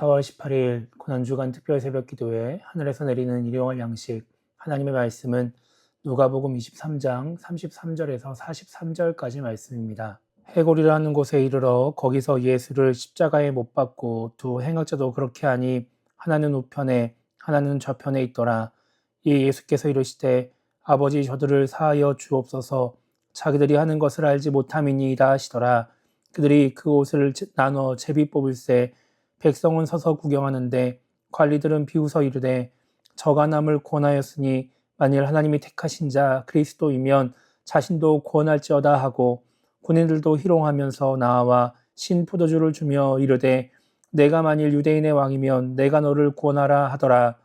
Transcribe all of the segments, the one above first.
4월 18일 고난주간 특별 새벽 기도회 하늘에서 내리는 일용할 양식 하나님의 말씀은 누가복음 23장 33절에서 43절까지 말씀입니다. 해골이라 하는 곳에 이르러 거기서 예수를 십자가에 못 박고 두 행악자도 그렇게 하니 하나는 우편에 하나는 좌편에 있더라. 이 예수께서 이르시되 아버지 저들을 사하여 주옵소서 자기들이 하는 것을 알지 못함이니이다 하시더라. 그들이 그 옷을 나눠 제비 뽑을새 백성은 서서 구경하는데 관리들은 비웃어 이르되 저가 남을 구원하였으니 만일 하나님이 택하신 자 그리스도이면 자신도 구원할지어다 하고 군인들도 희롱하면서 나와 신 포도주를 주며 이르되 내가 만일 유대인의 왕이면 내가 너를 구원하라 하더라.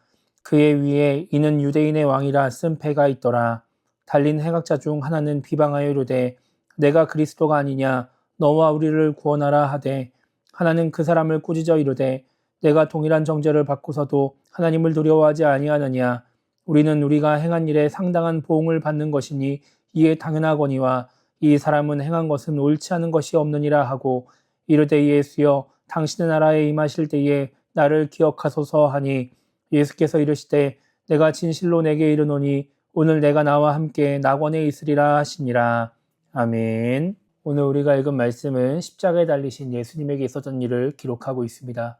그의 위에 이는 유대인의 왕이라 쓴 패가 있더라. 달린 행악자 중 하나는 비방하여 이르되 내가 그리스도가 아니냐 너와 우리를 구원하라 하되 하나는 그 사람을 꾸짖어 이르되 내가 동일한 정죄를 받고서도 하나님을 두려워하지 아니하느냐 우리는 우리가 행한 일에 상당한 보응을 받는 것이니 이에 당연하거니와 이 사람은 행한 것은 옳지 않은 것이 없느니라 하고 이르되 예수여 당신의 나라에 임하실 때에 나를 기억하소서 하니 예수께서 이르시되 내가 진실로 내게 이르노니 오늘 내가 나와 함께 낙원에 있으리라 하시니라. 아멘. 오늘 우리가 읽은 말씀은 십자가에 달리신 예수님에게 있었던 일을 기록하고 있습니다.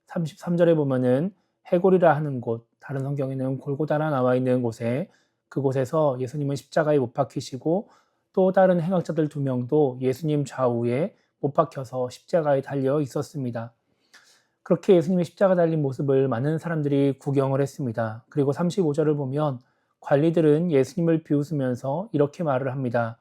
33절에 보면은 해골이라 하는 곳, 다른 성경에는 골고다라 나와 있는 곳에 그곳에서 예수님은 십자가에 못 박히시고 또 다른 행악자들 2명도 예수님 좌우에 못 박혀서 십자가에 달려 있었습니다. 그렇게 예수님이 십자가 달린 모습을 많은 사람들이 구경을 했습니다. 그리고 35절을 보면 관리들은 예수님을 비웃으면서 이렇게 말을 합니다.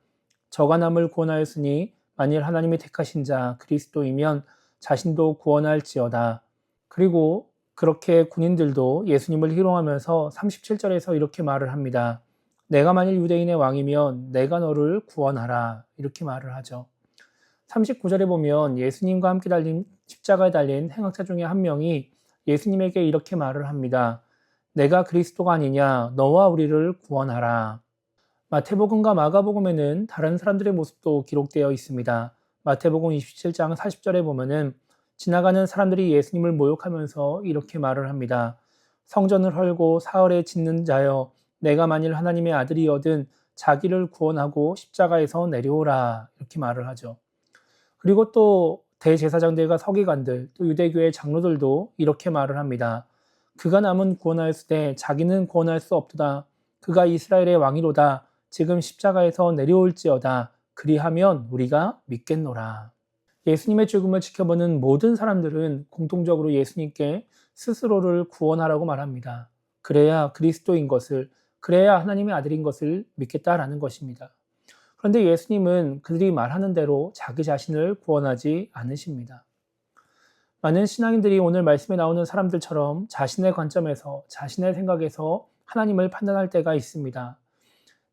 저가 남을 구원하였으니 만일 하나님이 택하신 자 그리스도이면 자신도 구원할지어다. 그리고 그렇게 군인들도 예수님을 희롱하면서 37절에서 이렇게 말을 합니다. 내가 만일 유대인의 왕이면 내가 너를 구원하라. 이렇게 말을 하죠. 39절에 보면 예수님과 함께 달린 십자가에 달린 행악자 중에 한 명이 예수님에게 이렇게 말을 합니다. 내가 그리스도가 아니냐 너와 우리를 구원하라. 마태복음과 마가복음에는 다른 사람들의 모습도 기록되어 있습니다. 마태복음 27장 40절에 보면은 지나가는 사람들이 예수님을 모욕하면서 이렇게 말을 합니다. 성전을 헐고 사흘에 짓는 자여 내가 만일 하나님의 아들이거든 자기를 구원하고 십자가에서 내려오라 이렇게 말을 하죠. 그리고 또 대제사장들과 서기관들 또 유대교의 장로들도 이렇게 말을 합니다. 그가 남은 구원하였으되 자기는 구원할 수 없도다. 그가 이스라엘의 왕이로다. 지금 십자가에서 내려올지어다. 그리하면 우리가 믿겠노라. 예수님의 죽음을 지켜보는 모든 사람들은 공통적으로 예수님께 스스로를 구원하라고 말합니다. 그래야 그리스도인 것을, 그래야 하나님의 아들인 것을 믿겠다라는 것입니다. 그런데 예수님은 그들이 말하는 대로 자기 자신을 구원하지 않으십니다. 많은 신앙인들이 오늘 말씀에 나오는 사람들처럼 자신의 관점에서, 자신의 생각에서 하나님을 판단할 때가 있습니다.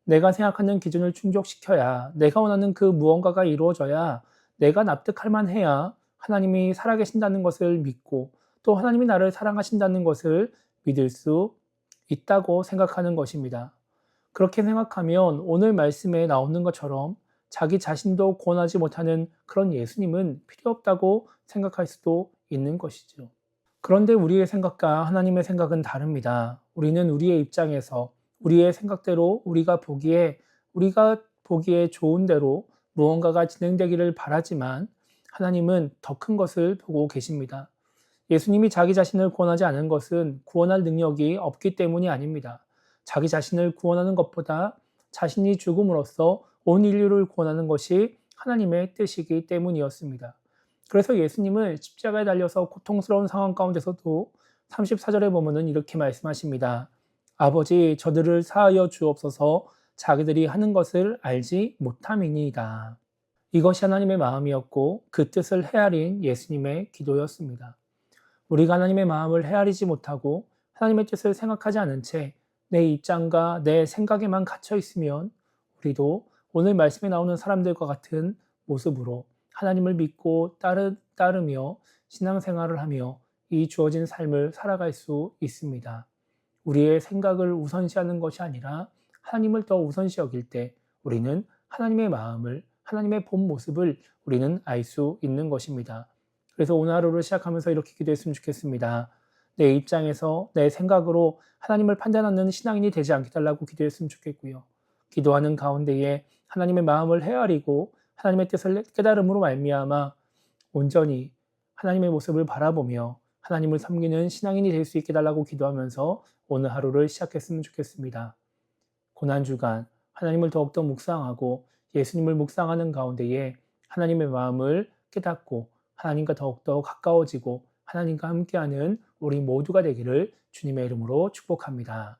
내가 생각하는 기준을 충족시켜야, 내가 원하는 그 무언가가 이루어져야, 내가 납득할 만해야 하나님이 살아계신다는 것을 믿고 또 하나님이 나를 사랑하신다는 것을 믿을 수 있다고 생각하는 것입니다. 그렇게 생각하면 오늘 말씀에 나오는 것처럼 자기 자신도 구원하지 못하는 그런 예수님은 필요 없다고 생각할 수도 있는 것이죠. 그런데 우리의 생각과 하나님의 생각은 다릅니다. 우리는 우리의 입장에서 우리의 생각대로 우리가 보기에 좋은 대로 무언가가 진행되기를 바라지만 하나님은 더 큰 것을 보고 계십니다. 예수님이 자기 자신을 구원하지 않은 것은 구원할 능력이 없기 때문이 아닙니다. 자기 자신을 구원하는 것보다 자신이 죽음으로써 온 인류를 구원하는 것이 하나님의 뜻이기 때문이었습니다. 그래서 예수님은 십자가에 달려서 고통스러운 상황 가운데서도 34절에 보면은 이렇게 말씀하십니다. 아버지 저들을 사하여 주옵소서 자기들이 하는 것을 알지 못함이니이다. 이것이 하나님의 마음이었고 그 뜻을 헤아린 예수님의 기도였습니다. 우리가 하나님의 마음을 헤아리지 못하고 하나님의 뜻을 생각하지 않은 채 내 입장과 내 생각에만 갇혀 있으면 우리도 오늘 말씀에 나오는 사람들과 같은 모습으로 하나님을 믿고 따르며 신앙생활을 하며 이 주어진 삶을 살아갈 수 있습니다. 우리의 생각을 우선시하는 것이 아니라 하나님을 더 우선시 여길 때 우리는 하나님의 마음을, 하나님의 본 모습을 우리는 알 수 있는 것입니다. 그래서 오늘 하루를 시작하면서 이렇게 기도했으면 좋겠습니다. 내 입장에서 내 생각으로 하나님을 판단하는 신앙인이 되지 않게 달라고 기도했으면 좋겠고요. 기도하는 가운데에 하나님의 마음을 헤아리고 하나님의 뜻을 깨달음으로 말미암아 온전히 하나님의 모습을 바라보며 하나님을 섬기는 신앙인이 될 수 있게 달라고 기도하면서 오늘 하루를 시작했으면 좋겠습니다. 고난주간 하나님을 더욱더 묵상하고 예수님을 묵상하는 가운데에 하나님의 마음을 깨닫고 하나님과 더욱더 가까워지고 하나님과 함께하는 우리 모두가 되기를 주님의 이름으로 축복합니다.